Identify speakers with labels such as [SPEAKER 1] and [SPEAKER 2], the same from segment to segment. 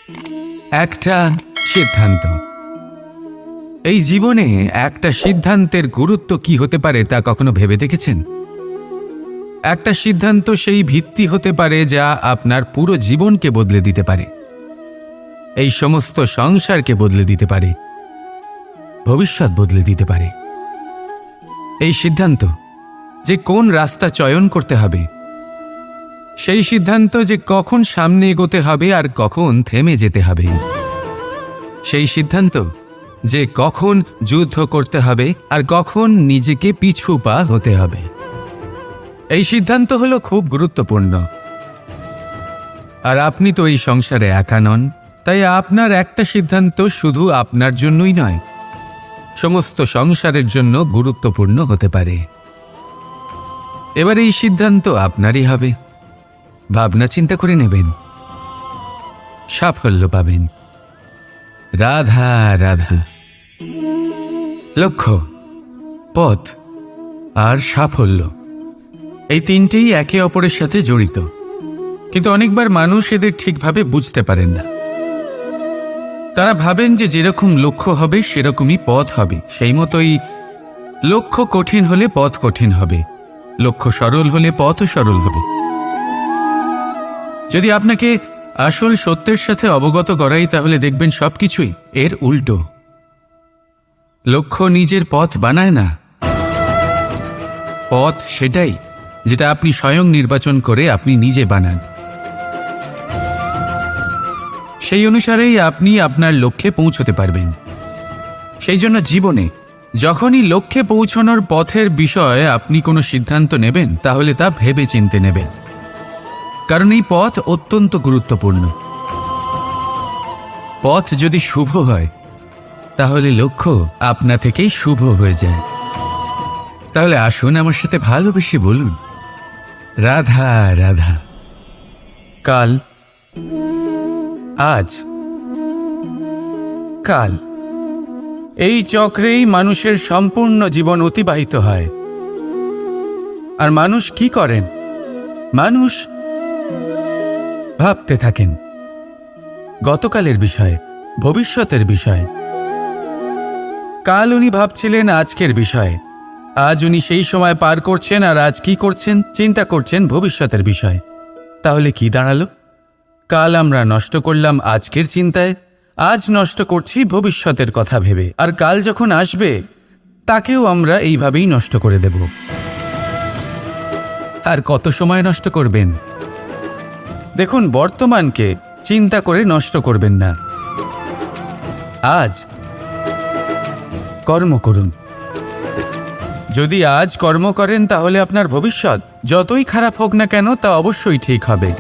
[SPEAKER 1] একটা সিদ্ধান্ত। এই জীবনে একটা সিদ্ধান্তের গুরুত্ব কি হতে পারে তা কখনো ভেবে দেখেছেন? একটা সিদ্ধান্ত সেই ভিত্তি হতে পারে যা আপনার পুরো জীবনকে বদলে দিতে পারে, এই সমস্ত সংসারকে বদলে দিতে পারে, ভবিষ্যৎ বদলে দিতে পারে। এই সিদ্ধান্ত যে কোন রাস্তা চয়ন করতে হবে, সেই সিদ্ধান্ত যে কখন সামনে এগোতে হবে আর কখন থেমে যেতে হবে, সেই সিদ্ধান্ত যে কখন যুদ্ধ করতে হবে আর কখন নিজেকে পিছু পা হতে হবে। এই সিদ্ধান্ত হলো খুব গুরুত্বপূর্ণ। আর আপনি তো এই সংসারে একা নন, তাই আপনার একটা সিদ্ধান্ত শুধু আপনার জন্যই নয়, সমস্ত সংসারের জন্য গুরুত্বপূর্ণ হতে পারে। এবার এই সিদ্ধান্ত আপনারই হবে। ভাবনা চিন্তা করে নেবেন, সাফল্য পাবেন। রাধা রাধা। লক্ষ্য, পথ আর সাফল্য, এই তিনটেই একে অপরের সাথে জড়িত, কিন্তু অনেকবার মানুষ এদের ঠিকভাবে বুঝতে পারেন না। তারা ভাবেন যে যেরকম লক্ষ্য হবে সেরকমই পথ হবে, সেই মতোই লক্ষ্য কঠিন হলে পথ কঠিন হবে, লক্ষ্য সরল হলে পথও সরল হবে। যদি আপনাকে আসল সত্যের সাথে অবগত করাই, তাহলে দেখবেন সবকিছুই এর উল্টো। লক্ষ্য নিজের পথ বানায় না, পথ সেটাই যেটা আপনি স্বয়ং নির্বাচন করে আপনি নিজে বানান। সেই অনুসারেই আপনি আপনার লক্ষ্যে পৌঁছতে পারবেন। সেই জন্য জীবনে যখনই লক্ষ্যে পৌঁছানোর পথের বিষয়ে আপনি কোনো সিদ্ধান্ত নেবেন, তাহলে তা ভেবে চিন্তে নেবেন, কারণ এই পথ অত্যন্ত গুরুত্বপূর্ণ। পথ যদি শুভ হয়, তাহলে লক্ষ্য আপনা থেকেই শুভ হয়ে যায়। তাহলে আসুন আমার সাথে ভালোবেসে বলুন, রাধা রাধা। কাল, আজ, কাল, এই চক্রেই মানুষের সম্পূর্ণ জীবন অতিবাহিত হয়। আর মানুষ কি করেন? মানুষ ভাবতে থাকেন গতকালের বিষয়ে, ভবিষ্যতের বিষয়ে। কাল উনি ভাবছিলেন আজকের বিষয়ে, আজ উনি সেই সময় পার করছেন, আর আজ কি করছেন? চিন্তা করছেন ভবিষ্যতের বিষয়। তাহলে কি দাঁড়ালো? কাল আমরা নষ্ট করলাম আজকের চিন্তায়, আজ নষ্ট করছি ভবিষ্যতের কথা ভেবে, আর কাল যখন আসবে তাকেও আমরা এইভাবেই নষ্ট করে দেব। আর কত সময় নষ্ট করবেন? দেখুন, বর্তমানকে চিন্তা করে নষ্ট করবেন না। আজ কর্ম করুন। যদি আজ কর্ম করেন, তাহলে আপনার ভবিষ্যৎ যতই খারাপ হোক না কেন তা অবশ্যই ঠিক হবে।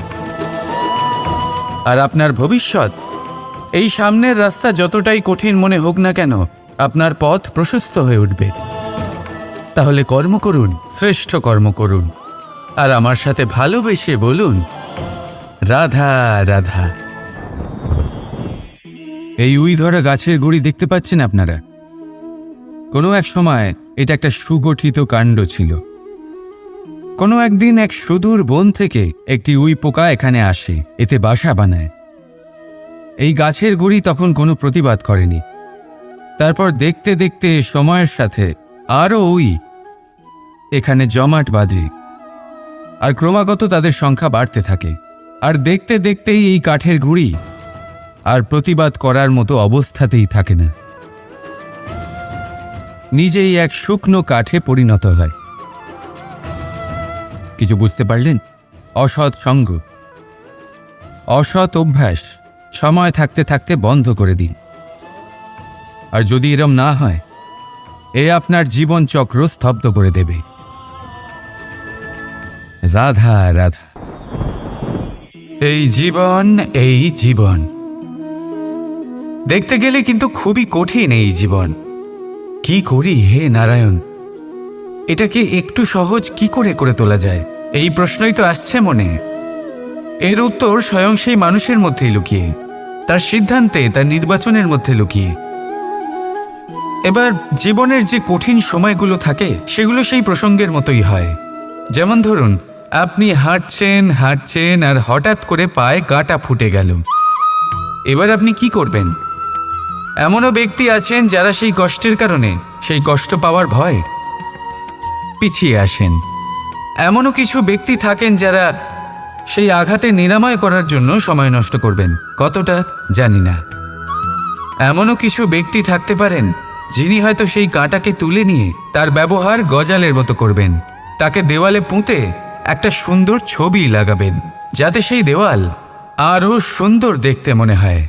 [SPEAKER 1] আর আপনার ভবিষ্যৎ, এই সামনের রাস্তা যতটাই কঠিন মনে হোক না কেন, আপনার পথ প্রশস্ত হয়ে উঠবে। তাহলে কর্ম করুন, শ্রেষ্ঠ কর্ম করুন, আর আমার সাথে ভালোবেসে বলুন, রাধা রাধা। এই উই ধরা গাছের গুড়ি দেখতে পাচ্ছেন আপনারা? কোনো এক সময় এটা একটা সুগঠিত কাণ্ড ছিল। কোনো একদিন এক সুদূর বন থেকে একটি উই পোকা এখানে আসে, এতে বাসা বানায়। এই গাছের গুড়ি তখন কোনো প্রতিবাদ করেনি। তারপর দেখতে দেখতে সময়ের সাথে আরও উই এখানে জমাট বাঁধে, আর ক্রমাগত তাদের সংখ্যা বাড়তে থাকে। আর দেখতে দেখতেই এই কাঠের গুড়ি আর প্রতিবাদ করার মতো অবস্থাতেই থাকে না, নিজেই এক শুকনো কাঠে পরিণত হয়। কিছু বুঝতে পারলেন? অসৎ সঙ্গ, অসৎ অভ্যাস সময় থাকতে থাকতে বন্ধ করে দিন। আর যদি এরম না হয়, এ আপনার জীবন চক্র স্তব্ধ করে দেবে। রাধা রাধা। এই জীবন, এই জীবন দেখতে গেলে কিন্তু খুবই কঠিন। এই জীবন কি করি হে নারায়ণ, এটাকে একটু সহজ কি করে করে তোলা যায়, এই প্রশ্নই তো আসছে মনে। এর উত্তর স্বয়ং সেই মানুষের মধ্যেই লুকিয়ে, তার সিদ্ধান্তে, তার নির্বাচনের মধ্যে লুকিয়ে। এবার জীবনের যে কঠিন সময়গুলো থাকে, সেগুলো সেই প্রসঙ্গের মতোই হয়। যেমন ধরুন, আপনি হাঁটছেন হাঁটছেন আর হঠাৎ করে পায়ে কাঁটা ফুটে গেল। এবার আপনি কি করবেন? এমনও ব্যক্তি আছেন যারা সেই কষ্টের কারণে, সেই কষ্ট পাওয়ার ভয় পিছিয়ে আসেন। এমনও কিছু ব্যক্তি থাকেন যারা সেই আঘাতে নিরাময় করার জন্য সময় নষ্ট করবেন, কতটা জানি না। এমনও কিছু ব্যক্তি থাকতে পারেন যিনি হয়তো সেই কাঁটাকে তুলে নিয়ে তার ব্যবহার গজালের মতো করবেন, তাকে দেওয়ালে পুঁতে একটা সুন্দর ছবি লাগাবেন, যাতে সেই দেওয়াল আরও সুন্দর দেখতে মনে হয়।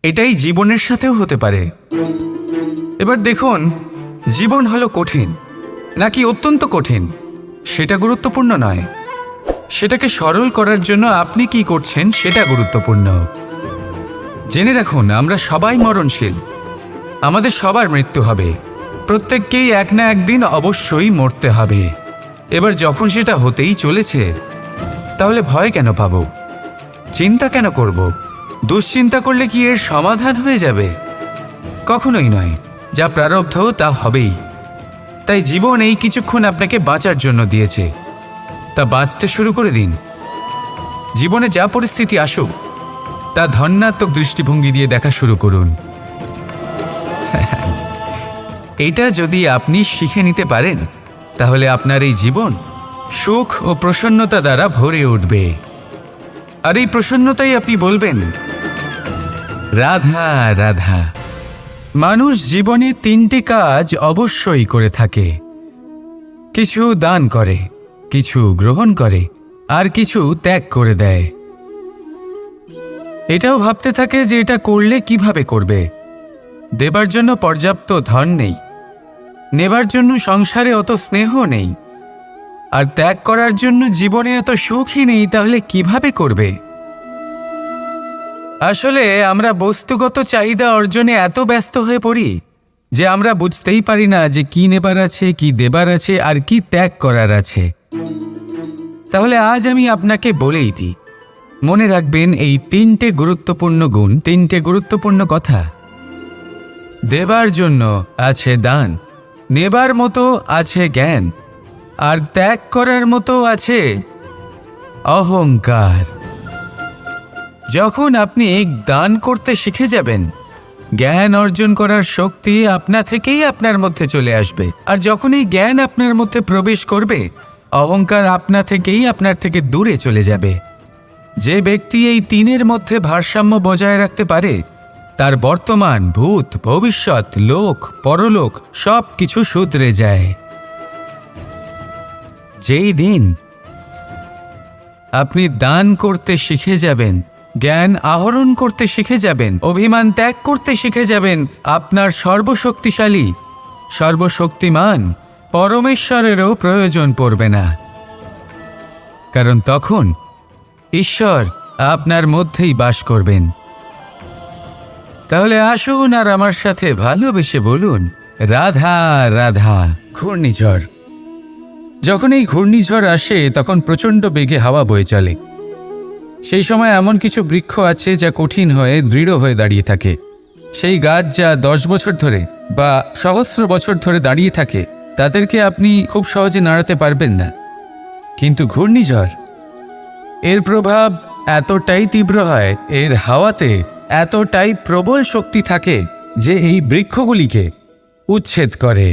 [SPEAKER 1] এটাই জীবনের সাথেও হতে পারে। এবার দেখুন, জীবন হলো কঠিন নাকি অত্যন্ত কঠিন সেটা গুরুত্বপূর্ণ নয়, সেটাকে সরল করার জন্য আপনি কি করছেন সেটা গুরুত্বপূর্ণ। জেনে রাখুন, আমরা সবাই মরণশীল, আমাদের সবার মৃত্যু হবে, প্রত্যেককেই এক না একদিন অবশ্যই মরতে হবে। এবার যখন সেটা হতেই চলেছে, তাহলে ভয় কেন পাব? চিন্তা কেন করব? দুশ্চিন্তা করলে কি এর সমাধান হয়ে যাবে? কখনোই নয়। যা প্রারব্ধ তা হবেই। তাই জীবন এই কিছুক্ষণ আপনাকে বাঁচার জন্য দিয়েছে, তা বাঁচতে শুরু করে দিন। জীবনে যা পরিস্থিতি আসুক তা ধন্যাত্মক দৃষ্টিভঙ্গি দিয়ে দেখা শুরু করুন। এটা যদি আপনি শিখে নিতে পারেন, তাহলে আপনার এই জীবন সুখ ও প্রসন্নতা দ্বারা ভরে উঠবে। আর এই প্রসন্নতাই আপনি বলবেন, রাধা রাধা। মানুষ জীবনে 3টে কাজ অবশ্যই করে থাকে, কিছু দান করে, কিছু গ্রহণ করে, আর কিছু ত্যাগ করে দেয়। এটাও ভাবতে থাকে যে এটা করলে কিভাবে করবে। দেবার জন্য পর্যাপ্ত ধন নেই, নেবার জন্য সংসারে অত স্নেহ নেই, আর ত্যাগ করার জন্য জীবনে এত সুখই নেই, তাহলে কিভাবে করবে? আসলে আমরা বস্তুগত চাহিদা অর্জনে এত ব্যস্ত হয়ে পড়ি যে আমরা বুঝতেই পারি না যে কি নেবার আছে, কি দেবার আছে, আর কি ত্যাগ করার আছে। তাহলে আজ আমি আপনাকে বলেই দিই, মনে রাখবেন এই 3টে গুরুত্বপূর্ণ গুণ, 3টে গুরুত্বপূর্ণ কথা। দেবার জন্য আছে দান, নেবার মতো আছে জ্ঞান, আর ত্যাগ করার মতো আছে অহংকার। যখন আপনি দান করতে শিখে যাবেন, জ্ঞান অর্জন করার শক্তি আপনা থেকেই আপনার মধ্যে চলে আসবে। আর যখন এই জ্ঞান আপনার মধ্যে প্রবেশ করবে, অহংকার আপনা থেকেই আপনার থেকে দূরে চলে যাবে। যে ব্যক্তি এই 3-এর মধ্যে ভারসাম্য বজায় রাখতে পারে, তার বর্তমান, ভূত, ভবিষ্যৎ, লোক, পরলোক সব কিছু শুধরে যায়। যেই দিন আপনি দান করতে শিখে যাবেন, জ্ঞান আহরণ করতে শিখে যাবেন, অভিমান ত্যাগ করতে শিখে যাবেন, আপনার সর্বশক্তিশালী, সর্বশক্তিমান পরমেশ্বরেরও প্রয়োজন পড়বে না। কারণ তখন ঈশ্বর আপনার মধ্যেই বাস করবেন। তাহলে আসুন আর আমার সাথে ভালোবেসে বলুন, রাধা রাধা। ঘূর্ণিঝড়। যখন এই ঘূর্ণিঝড় আসে তখন প্রচণ্ড বেগে হাওয়া বয়ে চলে। সেই সময় এমন কিছু বৃক্ষ আছে যা কঠিন হয়ে দৃঢ় হয়ে দাঁড়িয়ে থাকে। সেই গাছ যা 10 বছর ধরে বা সহস্র বছর ধরে দাঁড়িয়ে থাকে, তাদেরকে আপনি খুব সহজে নাড়াতে পারবেন না। কিন্তু ঘূর্ণিঝড়, এর প্রভাব এতটাই তীব্র হয়, এর হাওয়াতে এতটাই প্রবল শক্তি থাকে যে এই বৃক্ষগুলিকে উচ্ছেদ করে,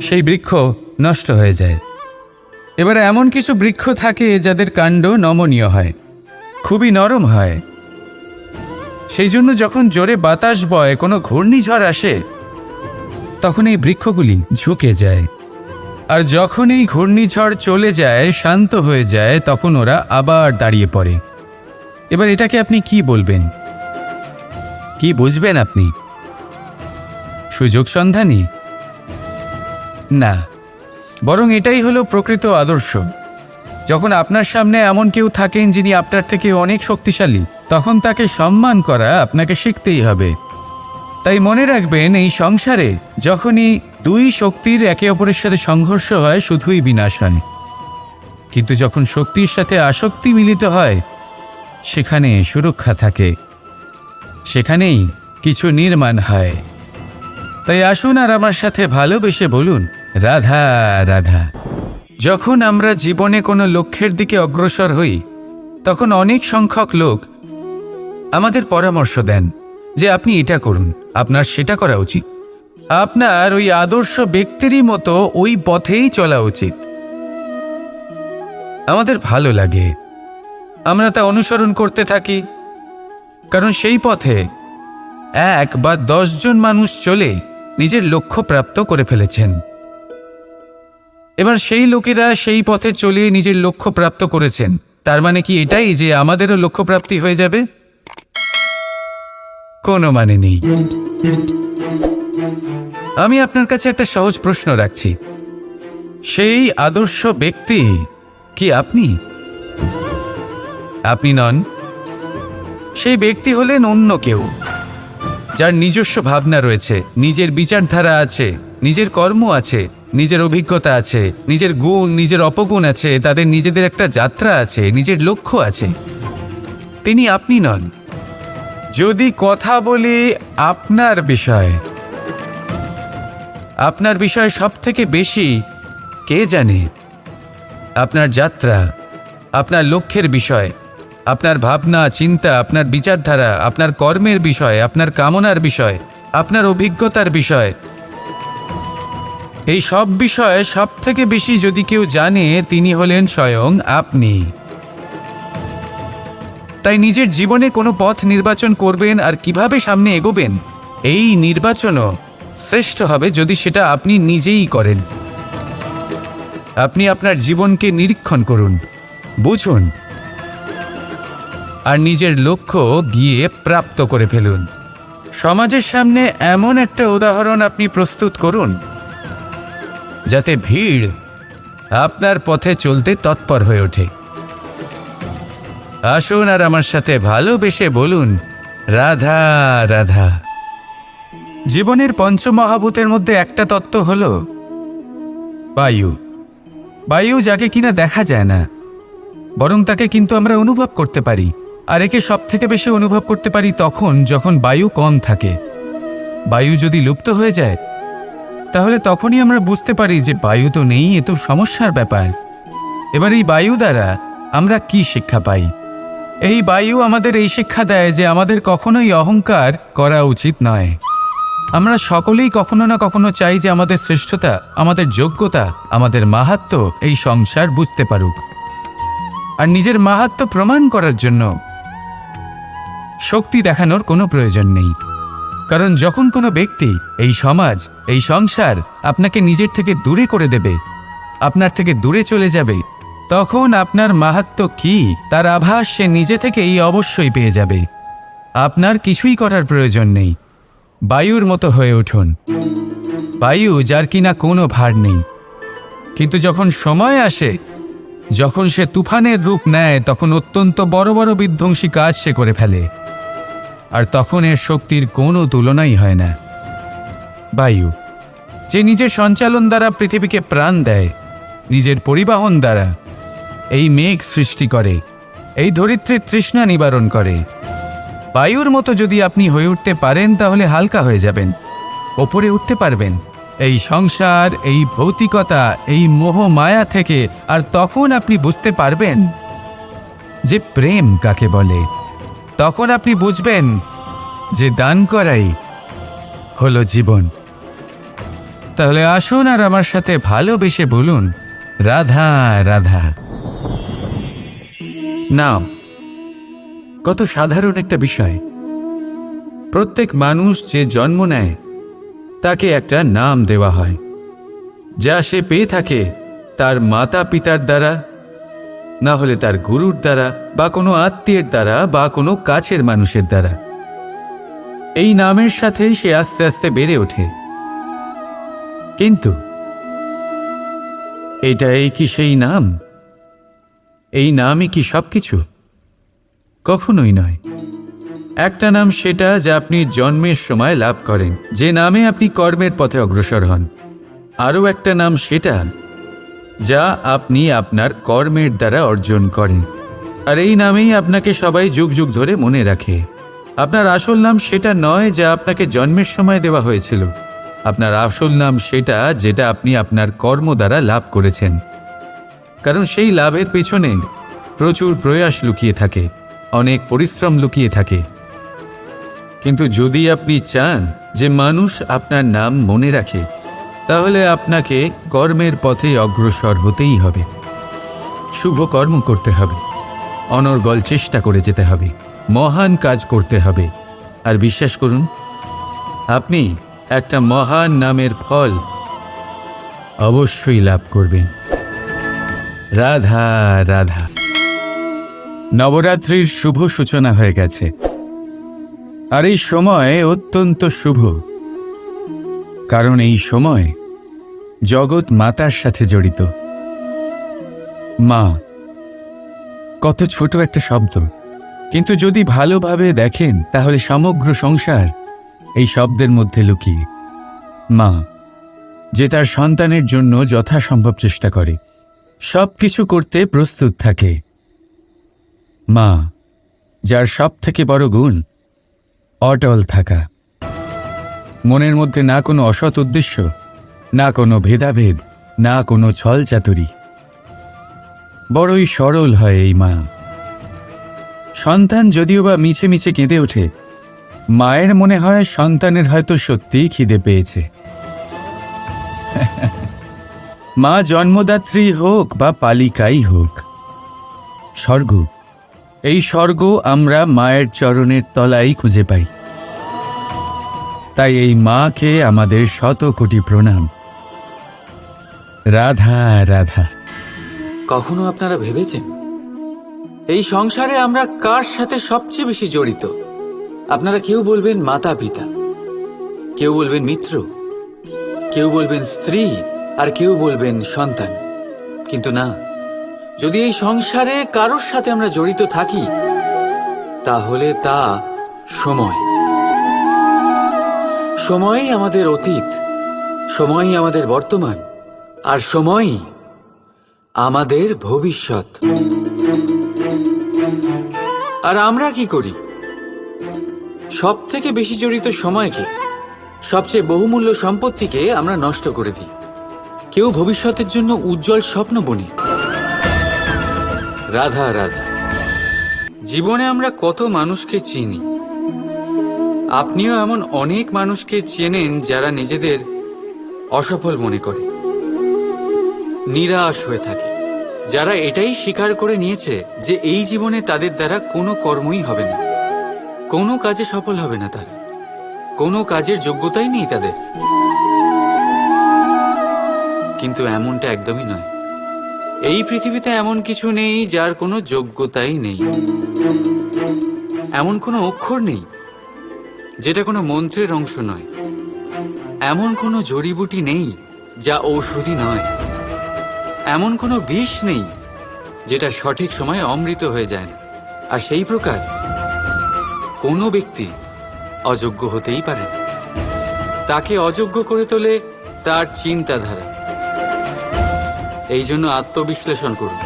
[SPEAKER 1] সেই বৃক্ষ নষ্ট হয়ে যায়। এবার এমন কিছু বৃক্ষ থাকে যাদের কাণ্ড নমনীয় হয়, খুবই নরম হয়। সেই জন্য যখন জোরে বাতাস বয়, কোনো ঘূর্ণিঝড় আসে, তখন এই বৃক্ষগুলি ঝুঁকে যায়। আর যখন এই ঘূর্ণিঝড় চলে যায়, শান্ত হয়ে যায়, তখন ওরা আবার দাঁড়িয়ে পড়ে। এবার এটাকে আপনি কি বলবেন? কি বুঝবেন আপনি? সুযোগ সন্ধানী? না, বরং এটাই হলো প্রকৃত আদর্শ। যখন আপনার সামনে এমন কেউ থাকেন যিনি আপনার থেকে অনেক শক্তিশালী, তখন তাকে সম্মান করা আপনাকে শিখতেই হবে। তাই মনে রাখবেন, এই সংসারে যখনই 2 শক্তির একে অপরের সাথে সংঘর্ষ হয়, শুধুই বিনাশ হয়। কিন্তু যখন শক্তির সাথে আসক্তি মিলিত হয়, সেখানে সুরক্ষা থাকে, সেখানেই কিছু নির্মাণ হয়। তাই আসুন আর আমার সাথে ভালোবেসে বলুন, রাধা রাধা। যখন আমরা জীবনে কোনো লক্ষ্যের দিকে অগ্রসর হই, তখন অনেক সংখ্যক লোক আমাদের পরামর্শ দেন যে আপনি এটা করুন, আপনার সেটা করা উচিত। আপনার ওই আদর্শ ব্যক্তিরই মতো ওই পথেই চলা উচিত। আমাদের ভালো লাগে, আমরা তা অনুসরণ করতে থাকি, কারণ সেই পথে 1 বা 10 জন মানুষ চলে নিজের লক্ষ্য প্রাপ্ত করে ফেলেছেন। এবার সেই লোকেরা সেই পথে চলে নিজের লক্ষ্য প্রাপ্ত করেছেন, তার মানে কি এটাই যে আমাদেরও লক্ষ্য প্রাপ্তি হয়ে যাবে? কোনো মানে নেই। আমি আপনার কাছে একটা সহজ প্রশ্ন রাখছি, সেই আদর্শ ব্যক্তি কি আপনি? আপনি নন। সেই ব্যক্তি হলেন অন্য কেউ, যার নিজস্ব ভাবনা রয়েছে, নিজের বিচারধারা আছে, নিজের কর্ম আছে, নিজের অভিজ্ঞতা আছে, নিজের গুণ, নিজের অপগুণ আছে, তাদের নিজেদের একটা যাত্রা আছে, নিজের লক্ষ্য আছে। তিনি আপনি নন। যদি কথা বলি আপনার বিষয়ে, আপনার বিষয়ে সব থেকে বেশি কে জানে? আপনার যাত্রা, আপনার লক্ষ্যের বিষয়, আপনার ভাবনা চিন্তা, আপনার বিচারধারা, আপনার কর্মের বিষয়, আপনার কামনার বিষয়, আপনার অভিজ্ঞতার বিষয়, এই সব বিষয়ে সব থেকে বেশি যদি কেউ জানে, তিনি হলেন স্বয়ং আপনি। তাই নিজের জীবনে কোনো পথ নির্বাচন করবেন আর কিভাবে সামনে এগোবেন, এই নির্বাচনও শ্রেষ্ঠ হবে যদি সেটা আপনি নিজেই করেন। আপনি আপনার জীবনকে নিরীক্ষণ করুন, বুঝুন, আর নিজের লক্ষ্য গিয়ে প্রাপ্ত করে ফেলুন। সমাজের সামনে এমন একটা উদাহরণ আপনি প্রস্তুত করুন যাতে ভিড় আপনার পথে চলতে তৎপর হয়ে ওঠে। আসুন আর আমার সাথে ভালোবেসে বলুন, রাধা রাধা। জীবনের পঞ্চমহাভূতের মধ্যে একটা তত্ত্ব হল বায়ু। বায়ু যাকে কিনা দেখা যায় না, বরং তাকে কিন্তু আমরা অনুভব করতে পারি। আর একে সব থেকে বেশি অনুভব করতে পারি তখন যখন বায়ু কম থাকে। বায়ু যদি লুপ্ত হয়ে যায়, তাহলে তখনই আমরা বুঝতে পারি যে বায়ু তো নেই, এ তো সমস্যার ব্যাপার। এবার এই বায়ু দ্বারা আমরা কি শিক্ষা পাই? এই বায়ু আমাদের এই শিক্ষা দেয় যে আমাদের কখনোই অহংকার করা উচিত নয়। আমরা সকলেই কখনো না কখনো চাই যে আমাদের শ্রেষ্ঠতা, আমাদের যোগ্যতা, আমাদের মাহাত্ম্য এই সংসার বুঝতে পারুক। আর নিজের মাহাত্ম্য প্রমাণ করার জন্য শক্তি দেখানোর কোনো প্রয়োজন নেই। কারণ যখন কোনো ব্যক্তি, এই সমাজ, এই সংসার আপনাকে নিজের থেকে দূরে করে দেবে, আপনার থেকে দূরে চলে যাবে, তখন আপনার মাহাত্ম্য কি তার আভাস সে নিজে থেকেই অবশ্যই পেয়ে যাবে। আপনার কিছুই করার প্রয়োজন নেই। বায়ুর মতো হয়ে উঠুন। বায়ু যার কিনা কোনো ভার নেই, কিন্তু যখন সময় আসে, যখন সে তুফানের রূপ নেয়, তখন অত্যন্ত বড় বড় বিধ্বংসী কাজ সে করে ফেলে। আর তখন এর শক্তির কোনো তুলনাই হয় না। বায়ু যে নিজের সঞ্চালন দ্বারা পৃথিবীকে প্রাণ দেয়, নিজের পরিবহন দ্বারা এই মেঘ সৃষ্টি করে, এই ধরিত্রীর তৃষ্ণা নিবারণ করে। বায়ুর মতো যদি আপনি হয়ে উঠতে পারেন, তাহলে হালকা হয়ে যাবেন, ওপরে উঠতে পারবেন এই সংসার, এই ভৌতিকতা, এই মোহ মায়া থেকে। আর তখন আপনি বুঝতে পারবেন যে প্রেম কাকে বলে। তখন আপনি বুঝবেন যে দান করাই হলো জীবন। তাহলে আসুন আর আমার সাথে ভালোবেসে বলুন, রাধা রাধা। নাম কত সাধারণ একটা বিষয়। প্রত্যেক মানুষ যে জন্ম নেয় তাকে একটা নাম দেওয়া হয়, যা সে পেয়ে থাকে তার মাতা পিতার দ্বারা, না হলে তার গুরুর দ্বারা, বা কোনো আত্মীয়ের দ্বারা, বা কোনো কাছের মানুষের দ্বারা। এই নামের সাথেই সে আস্তে আস্তে বেড়ে ওঠে। কিন্তু এটাই কি সেই নাম? এই নামই কি সবকিছু? কখনোই নয়। একটা নাম সেটা যা আপনি জন্মের সময় লাভ করেন, যে নামে আপনি কর্মের পথে অগ্রসর হন। আরও একটা নাম সেটা যা আপনি আপনার কর্মের দ্বারা অর্জন করেন। আর এই নামেই আপনাকে সবাই যুগ যুগ ধরে মনে রাখে। আপনার আসল নাম সেটা নয় যা আপনাকে জন্মের সময় দেওয়া হয়েছিল। আপনার আসল নাম সেটা যেটা আপনি আপনার কর্ম দ্বারা লাভ করেছেন। কারণ সেই লাভের পেছনে প্রচুর প্রয়াস লুকিয়ে থাকে, অনেক পরিশ্রম লুকিয়ে থাকে, কিন্তু যদি আপনি চান যে মানুষ আপনার নাম মনে রাখে, তাহলে আপনাকে কর্মের পথে অগ্রসর হতেই হবে। শুভ কর্ম করতে হবে, অনর্গল চেষ্টা করে যেতে হবে, মহান কাজ করতে হবে। আর বিশ্বাস করুন, আপনি একটা মহান নামের ফল অবশ্যই লাভ করবেন। রাধা রাধা। নবরাত্রির শুভ সূচনা হয়ে গেছে, আর এই সময় অত্যন্ত শুভ, কারণ এই সময় জগৎ মাতার সাথে জড়িত। মা কত ছোট একটা শব্দ, কিন্তু যদি ভালোভাবে দেখেন তাহলে সমগ্র সংসার এই শব্দের মধ্যে লুকিয়ে। মা যে তার সন্তানের জন্য যথাসম্ভব চেষ্টা করে, সব কিছু করতে প্রস্তুত থাকে। মা যার সব থেকে বড় গুণ অটল থাকা, মনের মধ্যে না কোনো অসৎ উদ্দেশ্য, না কোনো ভেদাভেদ, না কোনো ছলচাতুরি। বড়ই সরল হয় এই মা। সন্তান যদিও বা মিছে মিছে কেঁদে ওঠে, মায়ের মনে হয় সন্তানের হয়তো সত্যিই খিদে পেয়েছে। মা জন্মদাত্রী হোক বা পালিকাই হোক, স্বর্গ, এই স্বর্গ আমরা মায়ের চরণের তলায় খুঁজে পাই। তাই এই মাকে আমাদের শত কোটি প্রণাম। রাধা রাধা।
[SPEAKER 2] কখনো আপনারা ভেবেছেন এই সংসারে আমরা কার সাথে সবচেয়ে বেশি জড়িত? আপনারা কেউ বলবেন মাতা পিতা, কেউ বলবেন মিত্র, কেউ বলবেন স্ত্রী, আর কেউ বলবেন সন্তান। কিন্তু না, যদি এই সংসারে কারোর সাথে আমরা জড়িত থাকি, তাহলে তা সময়। সময়ই আমাদের অতীত, সময়ই আমাদের বর্তমান, আর সময়ই আমাদের ভবিষ্যৎ। আর আমরা কি করি? সব থেকে বেশি জড়িত সময়কে, সবচেয়ে বহুমূল্য সম্পত্তিকে আমরা নষ্ট করে দিই। কেউ ভবিষ্যতের জন্য উজ্জ্বল স্বপ্ন বুনে। রাধা রাধা। জীবনে আমরা কত মানুষকে চিনি, আপনিও এমন অনেক মানুষকে চেনেন যারা নিজেদের অসফল মনে করে, নিরাশ হয়ে থাকে, যারা এটাই স্বীকার করে নিয়েছে যে এই জীবনে তাদের দ্বারা কোনো কর্মই হবে না, কোনো কাজে সফল হবে না, তারা কোনো কাজের যোগ্যতাই নেই তাদের। কিন্তু এমনটা একদমই নয়। এই পৃথিবীতে এমন কিছু নেই যার কোনো যোগ্যতাই নেই। এমন কোনো অক্ষর নেই যেটা কোনো মন্ত্রের অংশ নয়। এমন কোনো জড়িবুটি নেই যা ঔষধি নয়। এমন কোনো বিষ নেই যেটা সঠিক সময়ে অমৃত হয়ে যায় না। আর সেই প্রকার কোনো ব্যক্তি অযোগ্য হতেই পারে না। তাকে অযোগ্য করে তোলে তার চিন্তাধারা। এই জন্য আত্মবিশ্লেষণ করুন,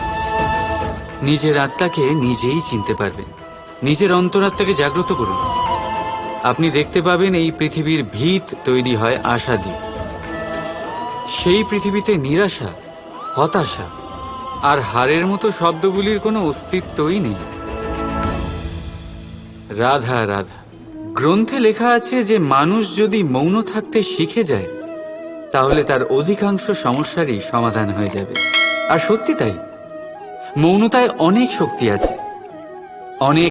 [SPEAKER 2] নিজের আত্মাকে নিজেই চিনতে পারবেন। নিজের অন্তরাত্মাকে জাগ্রত করুন। আপনি দেখতে পাবেন এই পৃথিবীর ভিত তৈরি হয় আশা দিয়ে। সেই পৃথিবীতে নিরাশা, হতাশা আর হারের মতো শব্দগুলির কোনো অস্তিত্বই নেই। রাধা রাধা। গ্রন্থে লেখা আছে যে মানুষ যদি মৌন থাকতে শিখে যায়, তাহলে তার অধিকাংশ সমস্যারই সমাধান হয়ে যাবে। আর সত্যি তাই, মৌনতায় অনেক শক্তি আছে, অনেক